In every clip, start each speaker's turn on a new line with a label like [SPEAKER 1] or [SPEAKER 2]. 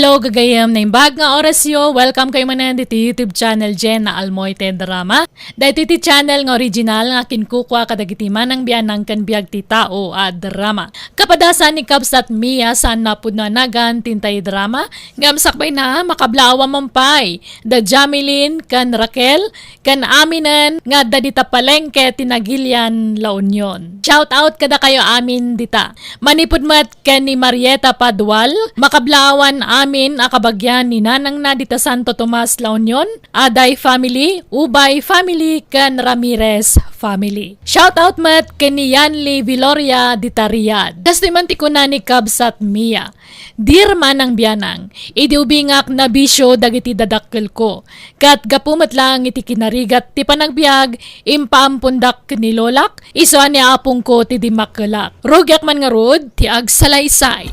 [SPEAKER 1] Hello, gagayam na imbag nga orasyo. Welcome kayo manan dito YouTube channel JENA ALMOITE drama. Dahil iti channel nga original nga kinkukwa kadagiti Manang Bianang kan BIAG TI TAO a drama. Kapadasan ni Cubs at Mia saan napud na nagan tintay drama. Ngamsakbay na makablawa mampay. Da Jamilin kan Raquel kan Aminan nga dadita palengke tinagilian La Union. Shout out kada kayo amin dita. Manipud mat ken ni Marieta Padwal. Makablawan amin akabagyan ni Nanang na dita Santo Tomas La Union, Aday family, Ubay family, kan Ramirez family. Shout out mat ken ni Yanli Viloria dita Riyadh. Kastoy man ti kuna ni Cubs at Mia. Dear Manang Bianang, idi ubingak na bisyo dagiti dadakkel ko. Kat gapumat lang iti kinarigat ti panagbiag impampundak ni Lolak, iso ni apong ko ti dimakelak. Rogyak man nga rod ti agsalaysay.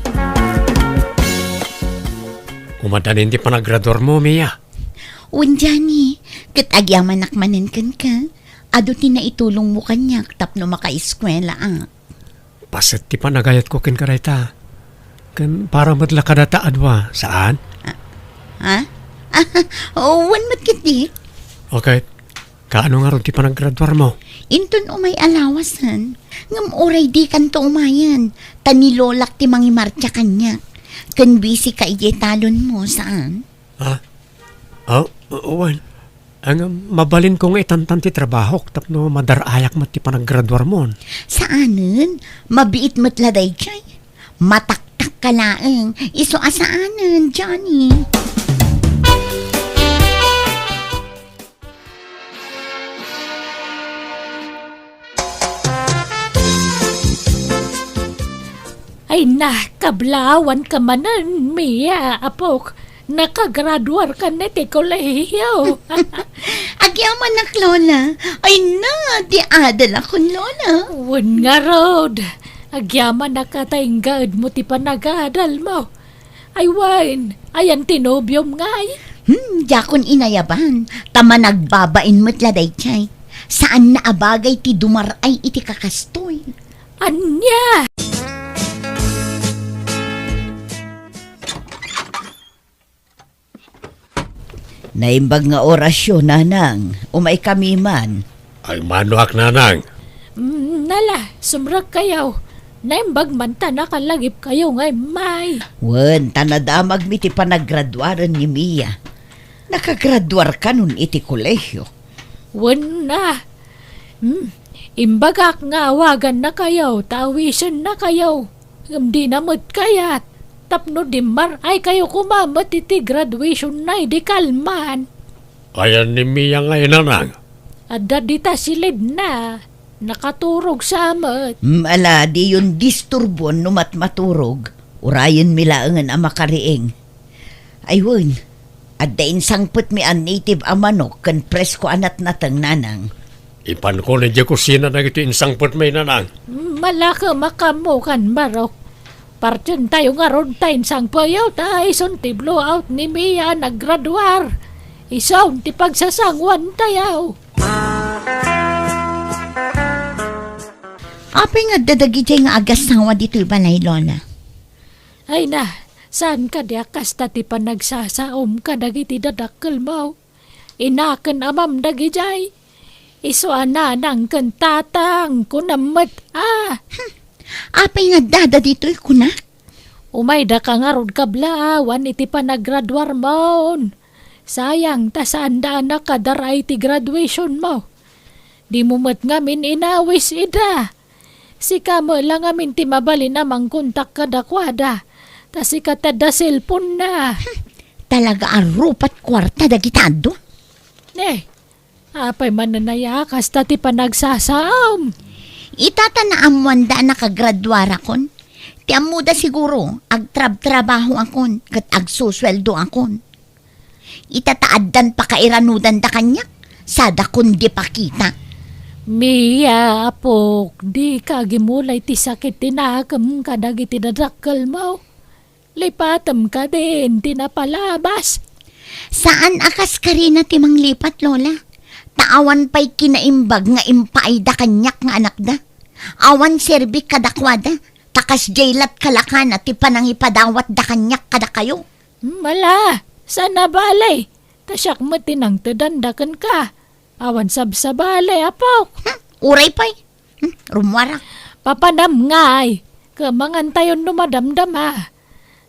[SPEAKER 2] Umadanin di panagrador mo, Mia.
[SPEAKER 3] Unjani, kat agyaman nakmanin kan ka. Ado ti na itulong mo kanyak tapno makaiskwela
[SPEAKER 2] Paset ti panagayat ko kin karayta. Kan para madlakadata adwa. Saan?
[SPEAKER 3] Ha? Wan mat kiti.
[SPEAKER 2] Okay. Kaano nga ron ti panagrador mo?
[SPEAKER 3] Inton umay alawasan. Ngam oray di kan to umayan. Tanilolak ti mangimartya kanyak. Kan busy ka talon mo, saan?
[SPEAKER 2] Ha? Uwan. Ang mabalin kong itantan ti trabaho tapno madarayak mat ti panaggraduar mo.
[SPEAKER 3] Saanen? Mabiit matladay chay. Mataktak ka laeng. Iso asaanen, Johnny?
[SPEAKER 1] Ay kablawan ka manan, Mia, apok. Nakagraduar ka na ti kolehiyo.
[SPEAKER 3] Agyaman nak, Lola. Ay na, di adal akong Lola.
[SPEAKER 1] Wan nga rod. Agyaman na katainggad mo ti panagadal mo. Ay wan, ayan tinobyom ngay.
[SPEAKER 3] Jakon inayaban. Tama nagbabain mo't laday chay. Saan na abagay ti dumaray iti kakastoy?
[SPEAKER 1] Anya!
[SPEAKER 3] Naimbag nga orasyon, Nanang. Umay kami man.
[SPEAKER 2] Ay manuak, Nanang.
[SPEAKER 1] Nala, sumrak kayaw. Naimbag man ta nakalagip kayo ngay may.
[SPEAKER 3] Wen, tanadamag mi ti panaggraduaran ni Mia. Nakagraduar ka nun iti kolehyo.
[SPEAKER 1] Wen na. Imbagak nga awagan na kayaw, tawisan na kayaw. Hindi namot kayat. Tapno dimar ay kayo kumamat iti graduation na di kalman.
[SPEAKER 2] Ayan ni Mia ngayon, Nanang.
[SPEAKER 1] Adda dita silid na. Nakaturog sa amat.
[SPEAKER 3] Ala, di yun disturbon numat maturog. Urayan milaangan ang makariing. Ayun, adda insangput mi ang native amanok kan presko anat natang Nanang.
[SPEAKER 2] Ipan ko na di kusina na ito insangput may, Nanang.
[SPEAKER 1] Malaka makamukan barok. Partyan tayo nga ron tayo sang payaw tayo son ti blowout ni Mia naggraduar. Isaw ti pagsasangwan tayo.
[SPEAKER 3] Apay nga dadagi nga agas sangwa dito'y balay, Lola.
[SPEAKER 1] Ay na, saan ka diakas ti panagsasaom ka dagiti dadakkel mo? Inaken amam dagijay. Iso ananang kan tatang kunamat
[SPEAKER 3] Apay nga dada dito'y kunak.
[SPEAKER 1] Umayda ka nga rod kablawan iti panaggraduar mo. Sayang, tasaan daan na kadaray ti graduation mo. Di mo mat ngamin inawis ida. Sika mo lang ngamin ti mabalin namang kontak kadakwada. Tasika tada cellphone na.
[SPEAKER 3] Talaga arupat kwarta dagitado.
[SPEAKER 1] Apay mananayakas ti panagsasaom.
[SPEAKER 3] Itatanaamuan da nakagraduara kon. Ti amuda siguro, agtrab-trabaho akon, kat agsusweldo akon. Itataadan pa kairanudan da kanyak, sada kundi pakita.
[SPEAKER 1] Mia, apok, di ka gimulay ti sakit tinakam ka dagiti dadakkel mo. Lipatam ka din, tinapalabas.
[SPEAKER 3] Saan akas ka rin na timang lipat, Lola? Taawan pa'y kinaimbag nga impaay da kanyak nga anak da. Awan serbik kadakwada, takas jaylat kalakan at ti panang ipadawat da kanyak kada kayo.
[SPEAKER 1] Mala, sana balay. Tasyak matinang tadandakan ka. Awan sabsabalay, apaw.
[SPEAKER 3] Uray pa'y. Rumwarak.
[SPEAKER 1] Papanam ngay. Kamangan tayo numadamdam ha.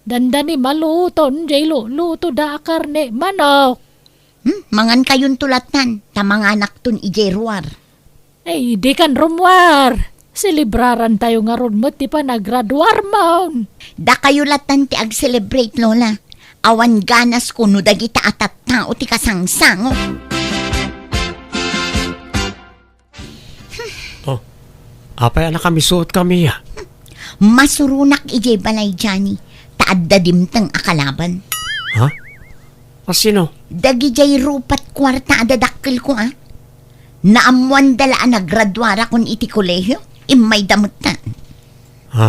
[SPEAKER 1] Dandani maluton, jay luto da karne manok.
[SPEAKER 3] Mangan kayon tulatan. Tamang anak tun ijeruar.
[SPEAKER 1] Ay, di kan rumwar. Silibraran tayo nga ron mo, ti pa naggraduar mo.
[SPEAKER 3] Da kayo latan ti ag-celebrate, Lola. Awan ganas ko no dagita atat tao ti kasangsango.
[SPEAKER 2] Oh, apay anak kami suot kami ya.
[SPEAKER 3] Masurunak ije balay Johnny. Taad da dimtang akalaban.
[SPEAKER 2] Ha? O sino?
[SPEAKER 3] Dagi jay rupat kwarta adadakkel ko Naamuan dalaan na graduara kon iti kolehiyo. Imay damot na.
[SPEAKER 2] Ha?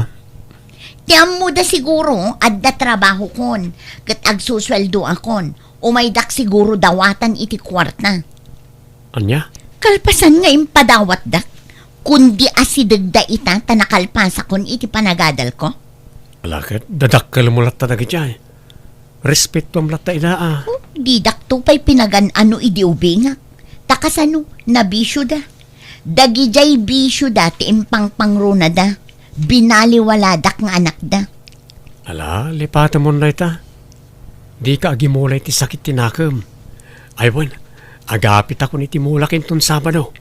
[SPEAKER 3] Tiyam mo da siguro adda trabaho kon. Kat agsusweldo akon. Umaydak siguro dawatan iti kwarta.
[SPEAKER 2] Anya?
[SPEAKER 3] Kalpasan nga impadawat dak. Kundi asidagda ita tanakalpasa kon iti panagadal ko.
[SPEAKER 2] Alakit, dadakkel mo latta dagi jay. Respeto am latta ina
[SPEAKER 3] Di dakto pa'y pinagan ano idi ubingak. Takasano, nabisyo da. Dagi jay bisyo da ti impang pangruna da. Binaliwaladak nga anak da.
[SPEAKER 2] Ala, lipatan mo na ita. Di ka agimulay ti sakit tinakam. Aywan, agapit ako ni timulakin ton Sabado.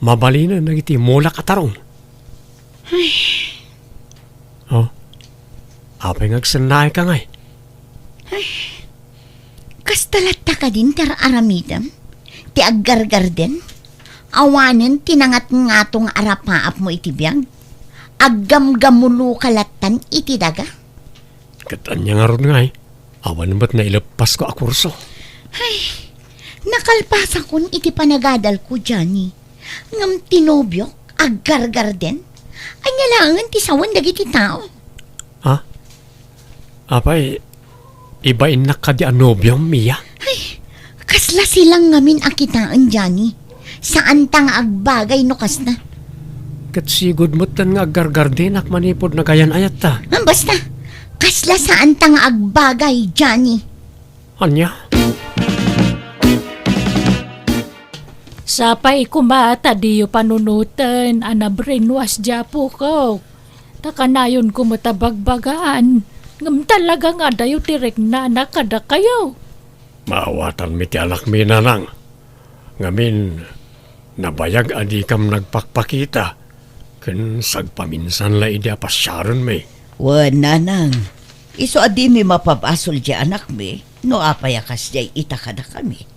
[SPEAKER 2] Mabalina na iti mulak atarong. Oh, apay ngagsanay ka ngay.
[SPEAKER 3] Kastalat ta ka din tar aramidam. Ti aggargar din. Awanen tinangat nga tong arapaap mo iti biyag. Aggamgamulo kalatan iti daga.
[SPEAKER 2] Katanya nga ron ngay. Awan ba't na ilapas ko a kurso?
[SPEAKER 3] Nakalpasa kon iti panagadal ko, Johnny. Ngam tinobyok, aggargar din. Anya langan ti sawan dagiti tao.
[SPEAKER 2] Ha? Apay, ibain na ka di anobyong Mia?
[SPEAKER 3] Kasla silang ngamin akitaan, Johnny. Saan tang agbagay no kas na?
[SPEAKER 2] Kat sigod mo't nga gargar din ak manipod na gayan ayat ta.
[SPEAKER 3] Basta, kasla saan tang agbagay, Johnny.
[SPEAKER 2] Anya?
[SPEAKER 1] Sapay kumata diyo panunutan, brainwash japo ko. Takanayon ko matabagbagaan. Ngam talaga nga dayo tirek na nakada kayo.
[SPEAKER 2] Maawatan mi ti alak mi nanang. Ngamin, nabayag adi kam nagpakpakita. Ken sagpaminsan la idi apasyaron mi.
[SPEAKER 4] Wan nanang, iso adi mi mapabasol di anak mi, no apayakas di itakada kami.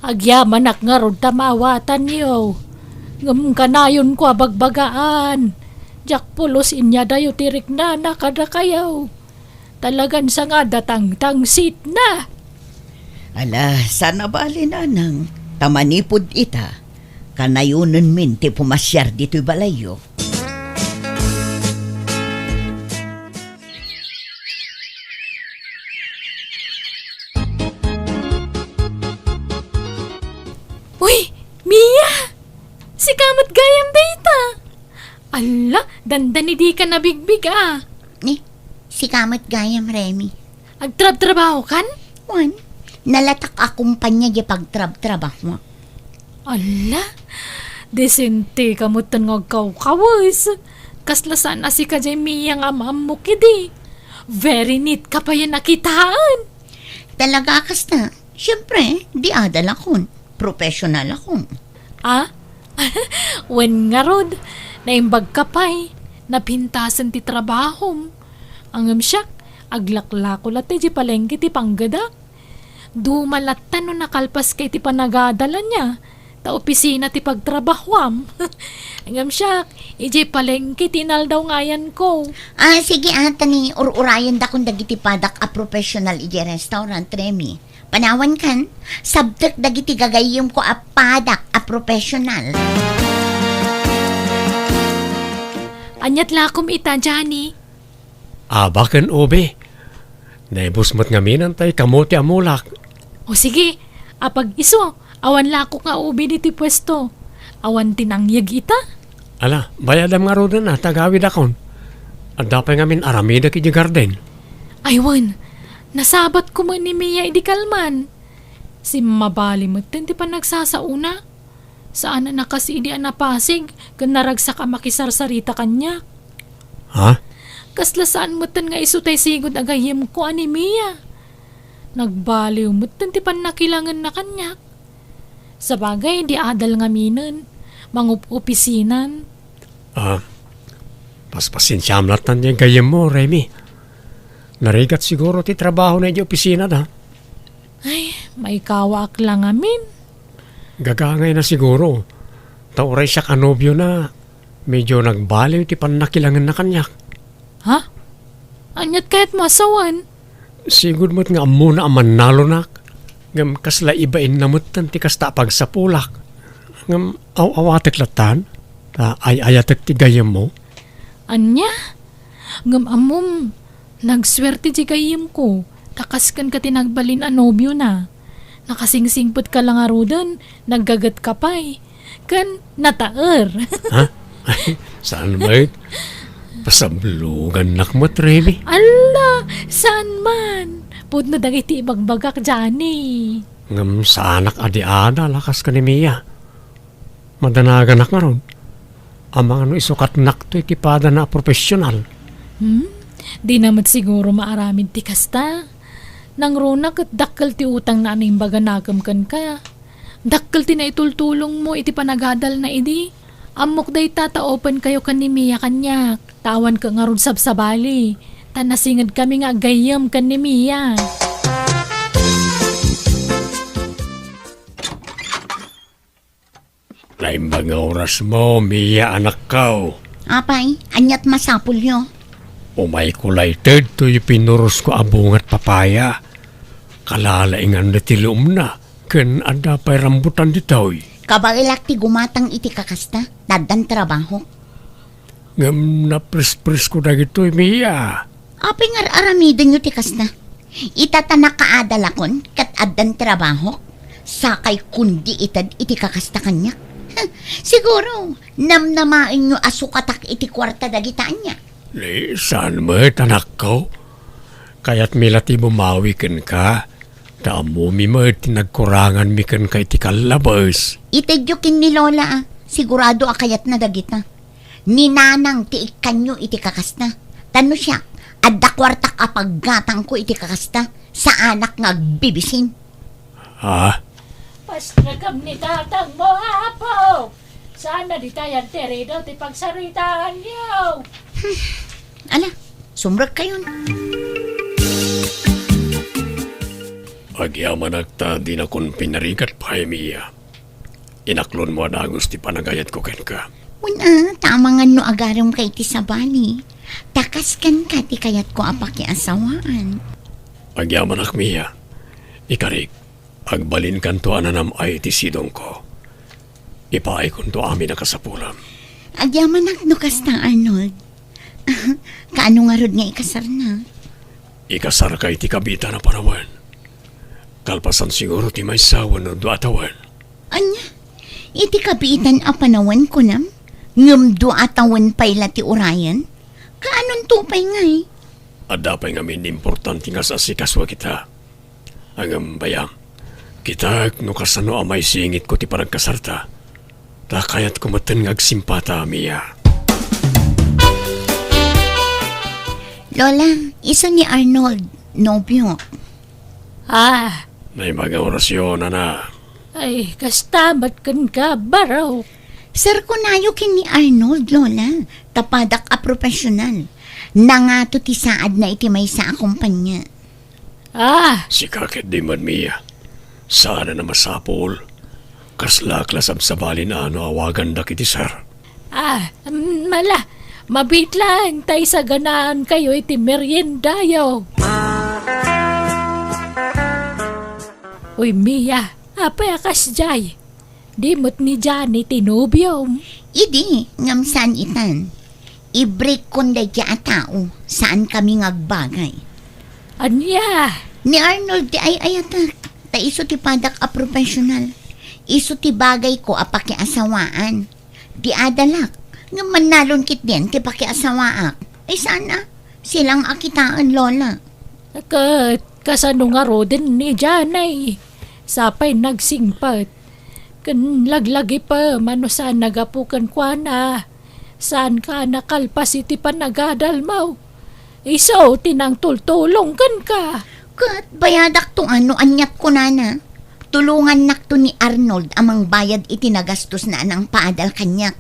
[SPEAKER 1] Agyaman ak nga ron tamawatan niyo. Ngam kanayon ko abagbagaan. Jak pulos inya dayo tirik na nakada kayo. Talagan sa nga datang tangsit na.
[SPEAKER 4] Ala, sana bali nanang, tamanipod ita, kanayunan min ti pumasyar dito'y balayo.
[SPEAKER 1] Uy, Mia! Si kamat gayam data. Ala, dandani di ka nabigbig
[SPEAKER 3] Si kamat gayam, Remy.
[SPEAKER 1] Agtrab-trabaho kan?
[SPEAKER 3] Wan, nalatak akumpanya di pagtrab-trabaho mo.
[SPEAKER 1] Ala, desente kamutan nga kaw-kawas. Kaslasan na si kajay Mia nga mammo kidi. Very neat ka pa yan nakitaan.
[SPEAKER 3] Talaga kas na. Siyempre, di adal akon. Professional akon.
[SPEAKER 1] When nga rod, naimbag ka pa'y, napintasan ti trabaho. Angam siyak, aglaklako lati di palengke ti panggadak. Dumalatan no nakalpas kay ti panagadalan niya. Ta opisina ti pagtrabahwam. Angam siyak, iji palengke tinal daw ngayan ko.
[SPEAKER 3] Sige ata ni ururayan da kung dagiti padak a professional iji restaurant, Remy. Panawan kan, sabtek dagiti gagayom ko a padak a professional.
[SPEAKER 1] Anyat lakom ita, Johnny.
[SPEAKER 2] Abakan obe. Naibus mo't ngaminan tay kamote amulak.
[SPEAKER 1] O sige, apag iso, awan lako nga ubi diti pwesto. Awan tinangyag ita.
[SPEAKER 2] Ala, bayadam nga rodan na tagawid akon. At dapay ngamin aramida ki di garden.
[SPEAKER 1] Aywan, Nasabat ko man ni Mia idi kalman. Si mabali mo ti pa nagsasauna. Saan na nakasi idi anapasig kan naragsak ka makisarsarita kanya.
[SPEAKER 2] Ha?
[SPEAKER 1] Kasla saan mo nga isutay sigod agayim ko ani Mia. Nagbaliw mo ti pa nakilangan na kanya. Sa bagay di adal nga minen. Mangup-opisinan.
[SPEAKER 2] Paspasinsyam latan yung gayem mo, Remy. Narigat siguro ti trabaho na yung opisina na.
[SPEAKER 1] Ay, may kawak lang amin.
[SPEAKER 2] Gagangay na siguro. Tauray siya kanobyo na. Medyo nagbaliw ti panakilangan na kanyak.
[SPEAKER 1] Ha? Anyat kahit masawan.
[SPEAKER 2] Sigud mo't nga amo na aman nalonak. Ngam kasla ibain namutan ti kasta pagsapulak. Ngam awatek latan. Ayatek ti gayem mo.
[SPEAKER 1] Anya? Ngam amom. Nagswerte di kayim ko. Takaskan ka tinagbalin a nobyo na. Nakasingsingpot ka lang arudan. Naggagat ka pa'y. Kan nataer.
[SPEAKER 2] Ha? Ay, saan ba it? Pasablugan nakmat, Remy.
[SPEAKER 1] Ala! Saan man? Pud na dagiti ibagbagak dyan
[SPEAKER 2] Ngam sa anak adi-ada lakas ka ni Mia. Madanagan nga ron. Amang ano isukat nak to itipada na profesional.
[SPEAKER 1] Di naman siguro maaramin ti kasta. Nang runak at dakkel ti utang na aning baga nagamkan ka. Dakkel ti na itultulong mo iti panagadal na idi. Amok day tataopen kayo kan ni Mia kanyak. Tawan ka nga ron sabsabali. Tanasingad kami nga gayam kan ni Mia.
[SPEAKER 2] Naimbang oras mo, Mia anak kao.
[SPEAKER 3] Apay, anyat masapul yo.
[SPEAKER 2] Umay kulay ted to yung pinuros ko abungat papaya. Kalalaingan na tilum na. Ken ada pa'y rambutan ditoy.
[SPEAKER 3] Kabailak ti gumatang iti kakasta. Dadan trabaho.
[SPEAKER 2] Ngam na pres-pres ko na gito'y, Mia.
[SPEAKER 3] Apay nga aramidin yo ti kasta. Itata nakaadal akon kat adan trabaho. Sakay kundi itad iti kakasta kanya. Siguro, namnamain nyo asukatak iti kwarta dagitaan niya.
[SPEAKER 2] Saan mo, anak ko? Kaya't milati bumawi ken ka. Damo mi mo tinagkurangan mi ken ka iti kalabas.
[SPEAKER 3] Itedyokin ni Lola Sigurado akayat na dagita. Ninanang ti ikanyo iti kakasta. Tano siya, adda kwartak apaggatang ko iti kakasta sa anak nga bibisin.
[SPEAKER 2] Ha?
[SPEAKER 1] Pastragam ni tatang mo, apo! Sana di tayan terido ti pagsaritaan niyo.
[SPEAKER 3] Ala, sumrag kayon.
[SPEAKER 2] Agyaman agta di na kun pinarigat pa, Mia. Inaklon mo na gusti panagayat ko ken ka.
[SPEAKER 3] Una, tama nga no agarom kay ti sabali. Takaskan ka ti kayat ko apaki asawaan.
[SPEAKER 2] Agyaman ak, Mia. Ikarik. Agbalin kan to ananam ay ti sidong ko. Ipaay kun to amin nakasapulam.
[SPEAKER 3] Agyaman no kasta Arnold. Kaano nga rod nga ikasar na?
[SPEAKER 2] Ikasar ka iti kabita na panawan. Kalpasan siguro ti may sawan no duatawan.
[SPEAKER 3] Anya, iti kapitan a panawan ko nam? Ngam duatawan payla ti urayan? Kaanon tupay ngay?
[SPEAKER 2] Adda pa'y ngamin importante nga sa sikaswa kita. Angam bayang. Kita no kasano amay singit ko ti paragkasarta. Ta kayat kumaten nga agsimpata, Mia.
[SPEAKER 3] Lola, iso ni Arnold, nobyo.
[SPEAKER 1] Ah,
[SPEAKER 2] May mga orasyon na.
[SPEAKER 1] ay, kastabat kan ka, baraw.
[SPEAKER 3] Sir ko nayo kin ni Arnold, Lola. Tapadak a profesional. Nangato ti saad na iti may sa akumpanya.
[SPEAKER 1] Ah,
[SPEAKER 2] Si kakit di man, Mia. Sana na masapol. Kaslaklas sabali na ano awagan da kiti sir.
[SPEAKER 1] mala, mabit lang, tay sa ganaan kayo iti merienda yo. Uy, Mia, apay akas jay. Di mo't ni Johnny tinubyom.
[SPEAKER 3] Idi, ngam saan itan. I-break kon da dya a tao. Saan kami ngagbagay.
[SPEAKER 1] Anya,
[SPEAKER 3] Ni Arnold di ay ayatak. Ta iso ti padak a profesional. Iso ti bagay ko a pakiasawaan. Di adalak. Nga manalon kit din ti pakiasawaak. Ay sana, silang akitaan, Lola.
[SPEAKER 1] Nakat, Kasano nga rodin ni Janay. Sapay nagsingpat. Kan laglagi pa manusan nagapukan kwa na. Saan ka nakalpas iti Pag-adalan mo? Iso tinang tultulong kan ka.
[SPEAKER 3] Kat bayadak to anyat ko na. Tulungan nak to ni Arnold amang bayad iti nagastos na ng paadal kanyak.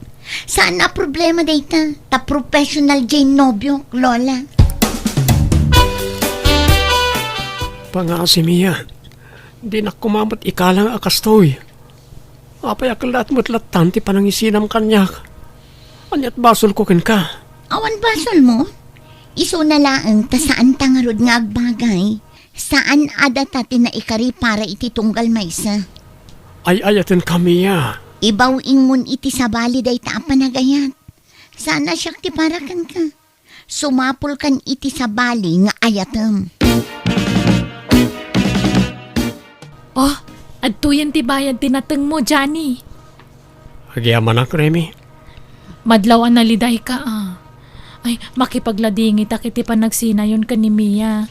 [SPEAKER 3] Saan na problema dayta? Ta professional Jane nobyo, Lola.
[SPEAKER 2] Pangasi Mia, di na kumamot ikalang akastoy. Apay akalat mo't latanti panangisinam kanyak. Anyat basol ko ken ka.
[SPEAKER 3] Awan basol mo? Iso na laang ta saan tangarod nga agbagay. Saan adata na ikari para iti tunggal maysa.
[SPEAKER 2] Ay ayatan kami ya.
[SPEAKER 3] Ibaw ingon iti sabali day ta panagayat. Sana siya ti para kan ka. Sumapol kan iti sabali nga ayatem.
[SPEAKER 1] Oh, adtuyan ti bayan tinateng mo, Johnny.
[SPEAKER 2] Agyaman ak, Remy.
[SPEAKER 1] Madlawan na liday ka Ay, makipagladingi ta kiti panagsina yun ka ni Mia.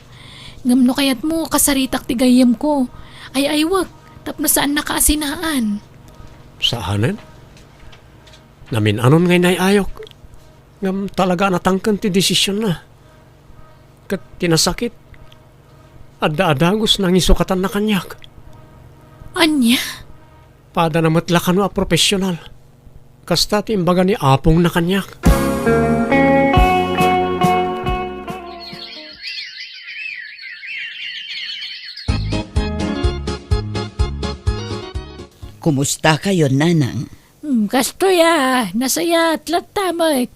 [SPEAKER 1] Ngamno kayat mo, kasaritak ti gayem ko. Ay, wag. Tapno saan nakaasinaan?
[SPEAKER 2] Saanan? Namin anon ngay nayayok. Ngam talaga natangkan ti desisyon na. Kat tinasakit. Adda-adagos nang isukatan na kanyak.
[SPEAKER 1] Anya?
[SPEAKER 2] Pada na matlakan wa profesional. Kasta ti imbaga ni apong na kanyak.
[SPEAKER 4] Kumusta kayo, Nanang?
[SPEAKER 1] Kasto ya, nasaya at latamit.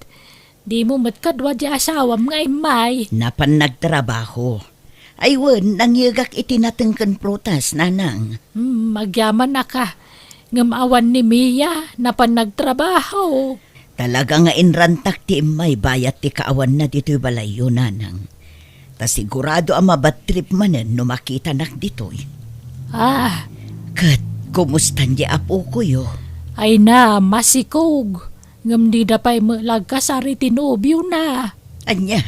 [SPEAKER 1] Di mo matkadwa di asawam nga imay.
[SPEAKER 4] Napan nagtrabaho. Aywan, nangyagak itinatengkan protas, Nanang.
[SPEAKER 1] Magyaman na ka. Ngamawan ni Mia, napan nagtrabaho.
[SPEAKER 4] Talaga nga inrantak ti imay bayat ti kaawan na dito'y balayo, Nanang. Ta sigurado ang mabatrip manen no makita nak dito'y. Kat, kumustan di apo ko yo?
[SPEAKER 1] Ay na, masikog. Ngam di da pa'y malagkasari tinobyo na.
[SPEAKER 4] Anya,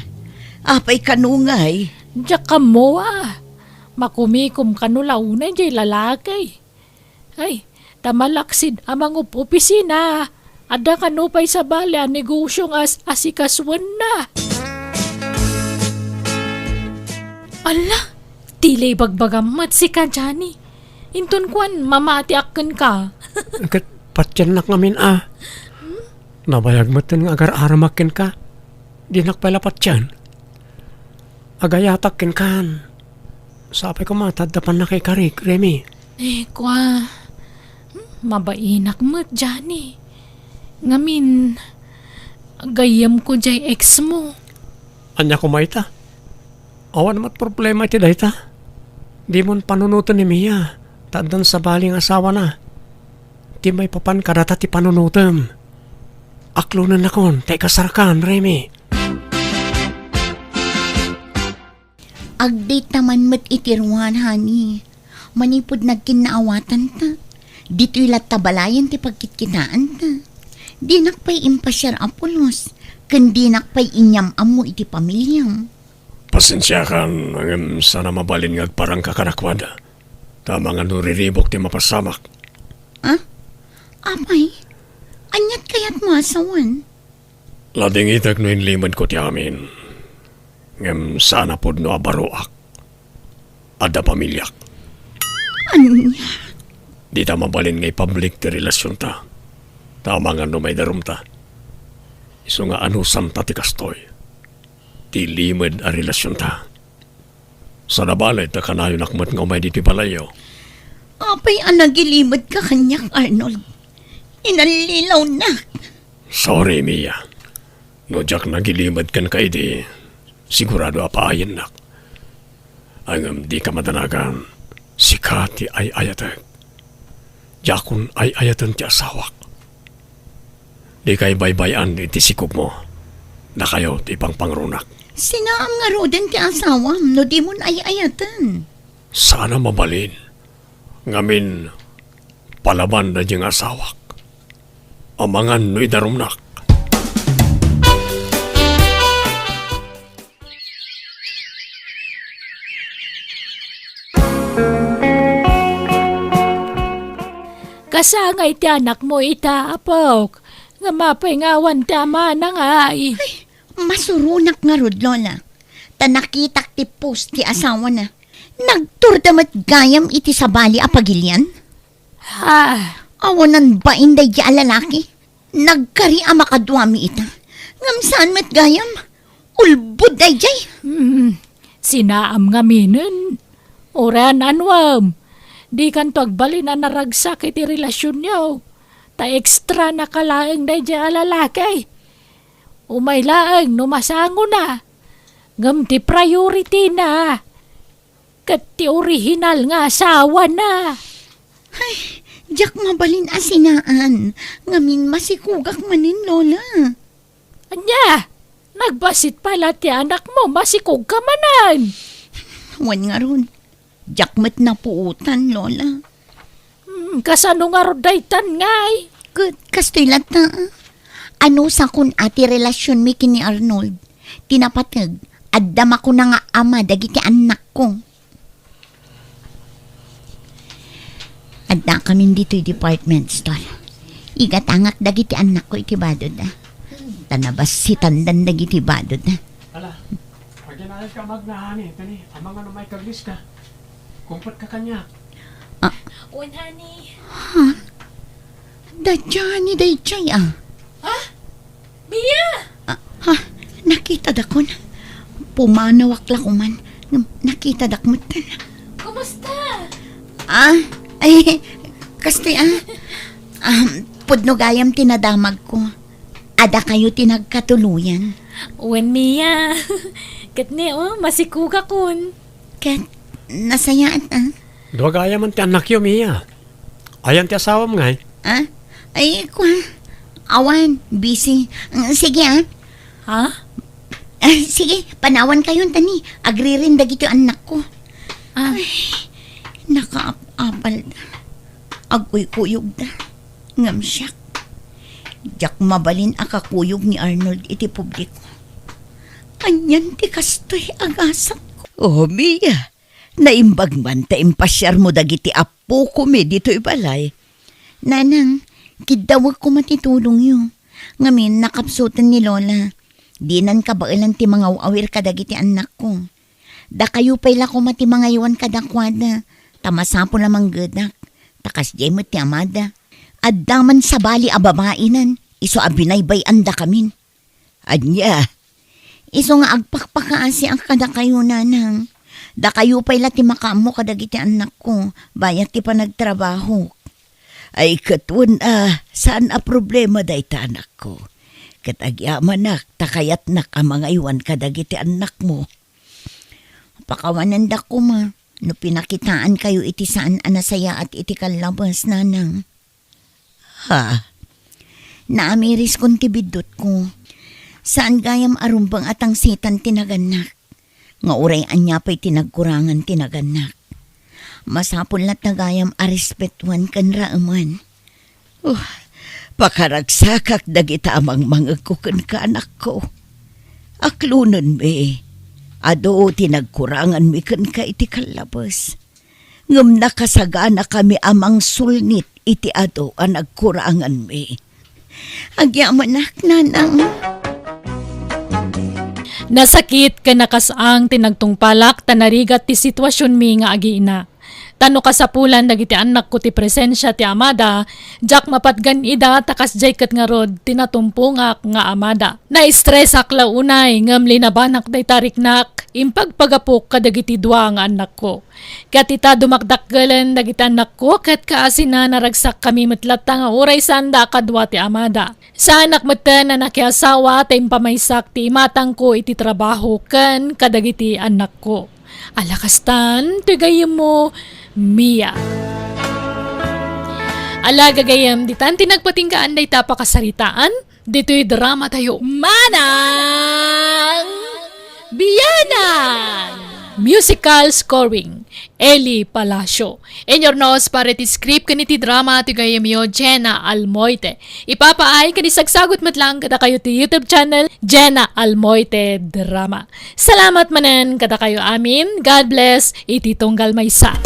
[SPEAKER 4] apay kanungay.
[SPEAKER 1] Diyak ka mo Makumikom kanulaw na jay lalakay. Ay, tamalaksid amang opisina. Ada kanupay sa balya negosyong asikaswan na. Ala, tilay bagbagamat si ka, Johnny. Intun kwan, mamati akin ka.
[SPEAKER 2] Kat patyan nak ngamin Nabayag mo nga agar-aramakin ka. Di nakpala patyan. Agayatak ken kan. Sapay ko matadapan na kay Karik, Remy.
[SPEAKER 1] Kwa, mabainak mo, Johnny. Ngamin, gayam ko jay ex mo.
[SPEAKER 2] Anya ko maita. Awan mat problema iti dayta. Di mon panunutan ni Mia. Taddan sa baling asawa na. Di may papan kadata ti panunutam. Aklunan na kon, tay kasarkan, Remy.
[SPEAKER 3] Agdate naman mat itirwan, honey. Manipod nagkinaawatan ta. Dito'y latabalayan ti pagkitkitaan ta. Di nakpay impasyar apulos. Kandi nakpay inyam amo iti pamilyam.
[SPEAKER 2] Pasensya kan, sana mabalin nga parang kakanakwada. Tama nga nuriribok ti mapasamak.
[SPEAKER 3] Apay, anyat kayat mo asawan?
[SPEAKER 2] Lading itag no inlimad ko ti amin. Ngem sana pod no abaroak. Ada pamilyak.
[SPEAKER 3] Anya?
[SPEAKER 2] Di ta mabalin nga public ti relasyon ta. Tama nga no may darum ta. Iso nga anusam ta ti kastoy. Ti limad a relasyon ta. Sa nabalay ta kanayo nakmat nga umay diti balayo.
[SPEAKER 3] Apay anagilimad ka kanyak, Arnold. Inalilaw na.
[SPEAKER 2] Sorry, Mia. No jak nagilimad kan kay di. Sigurado apaayan nak. Ang di ka madanagan. Si Kati ay ayatag. Jakun ay ayatan ti asawak. Di kay baybayan iti sikog mo. Na kayo ti pangpangrunak.
[SPEAKER 3] Sinaam nga roden ti asawam no di mon ay ayatan.
[SPEAKER 2] Sana mabalin. Ngamin palaban na diyang asawak. Amangan no'y darumnak.
[SPEAKER 1] kasangay ti anak mo itapok. Nga mapaingawan tama na nga ay.
[SPEAKER 3] Masurunak nga rod, Lola. Tanakitak ti post ti asawa na. Nagturdamat gayam iti sabali apagilyan.
[SPEAKER 1] Ha?
[SPEAKER 3] Awanan ba inday di alalaki? Nagkari amakadwami ita. Ngam saan met gayam? Ulbud ay jay.
[SPEAKER 1] Sinaam nga minin. Oran anwam. Di kan to agbali na naragsak iti relasyon niyo. Ta ekstra na kalaeng day di alalaki. Umay laeng numasango na. Ngam ti priority na. Kat ti original nga asawa na.
[SPEAKER 3] Ay, jak mabalin asinaan. Ngamin masikugak manin, Lola.
[SPEAKER 1] Anya, nagbasit pala ti anak mo, masikog ka manan.
[SPEAKER 3] Wan nga ron. Jak met na puutan, Lola.
[SPEAKER 1] Kasano nga rodaytan ngay?
[SPEAKER 3] Good, kastoy lata. Ano sa kun ati relasyon mi kini Arnold? Tinapatag, addam ako na nga ama dagiti anak ko. Adda kami dito department store. Igatangak dagiti anak ko iti badod na. Tanabas si tandan dagiti badod na.
[SPEAKER 2] Ala, pag ginayad ka magnahani, tani, amang ano may kaglis ka. Kumpot ka kanya.
[SPEAKER 1] Uwan, honey.
[SPEAKER 3] Dadyani dayjay ah.
[SPEAKER 1] Ha? Mia!
[SPEAKER 3] Nakita dakon. Pumanawak lakuman. Nakita dakmutan.
[SPEAKER 1] Kumusta?
[SPEAKER 3] Ay, kaste pudno gayam tinadamag ko. Ada kayo tinagkatuluyan.
[SPEAKER 1] Uwan, Mia. Katne, masikuga kun.
[SPEAKER 3] Kat, nasayaan
[SPEAKER 2] Duwagaya man ti anak yo, Mia. Ayan ti asawa mo nga eh.
[SPEAKER 3] Ay, awan, busy. Sige
[SPEAKER 1] Ha?
[SPEAKER 3] sige, panawan kayo tani. Agri rin dagito anak ko. Ay, nakaapal na. Agkuy-kuyog na. Ngam siyak. Jak mabalin akakuyog ni Arnold iti publiko. Anyan ti kastoy agasak ko.
[SPEAKER 4] Oh, Mia. Naimbag man ta impasyar mo dagiti apo ko mi dito ibalay.
[SPEAKER 3] Nanang, kidawag ko matitulong yun. Ngamin, nakapsutan ni Lola. Di nan kabailan ti mga awir kadagiti anak ko. Da kayo pala ko mati mga iwan kadakwada. Tamasapo lamang gadak. Takas jay mo ti amada. Addaman sa bali ababainan. Iso abinaybay anda kamin.
[SPEAKER 4] Anya,
[SPEAKER 3] Iso nga agpakpakaasi ang kada kayo, nanang. Da kayo pala ti makamo kadagiti anak ko. Bayat ti panagtrabaho.
[SPEAKER 4] ay katun saan a problema day ta anak ko. Katagyaman nak, takayat nak ang mga iwan kadagiti anak mo.
[SPEAKER 3] Pakawanan da ko ma. No pinakitaan kayo iti saan anasaya at iti kalabas, nanang.
[SPEAKER 4] Ha?
[SPEAKER 3] Naamiris kong tibidot ko. Saan gayam arumbang atang sitan tinaganak. Nga uray anya pa'y tinagkurangan tinaganak. Masapul na tagayam arespetuan kan raaman.
[SPEAKER 4] Pakaragsakak dagita amang mga kukan ka anak ko. Aklunan me, ado tinagkurangan mi kan ka iti kalabas. Ngam nakasagana kami amang sulnit iti ado ang nagkurangan me.
[SPEAKER 3] Agyamanak, nanang.
[SPEAKER 1] Nasakit ka nakasang tinagtungpalak tanarigat ti sitwasyon mi nga agiina. Tano kasapulan dagiti anak ko ti presensya ti amada, jak mapatgan ida takas jay kat nga rod tinatumpungak nga amada. Na-stress akla unay ngam linabanak day tariknak, impagpagapok kadagiti dua nga anak ko. Kat ita dumakdakgalan dagiti anak ko, kat kaasina naragsak kami matlata nga uray sanda kadwa ti amada. Sa anak mata na nakiasawa ta impamaysak ti imatang ko iti trabaho kan kadagiti anak ko. Alakastan, tigayam mo, Mia. Alagagayam, ditan tinagpatinggaan day tapakasaritaan, dito'y drama tayo, Manang Bianang! Musical scoring, Eli Palacio. In your nose, para ti script kaniti drama ti gayam yo, JENA ALMOITE. Ipapaay kanisagsagot matlang kada kayo ti YouTube channel, JENA ALMOITE Drama. Salamat manen kada kayo amin. God bless, iti tunggal maysa.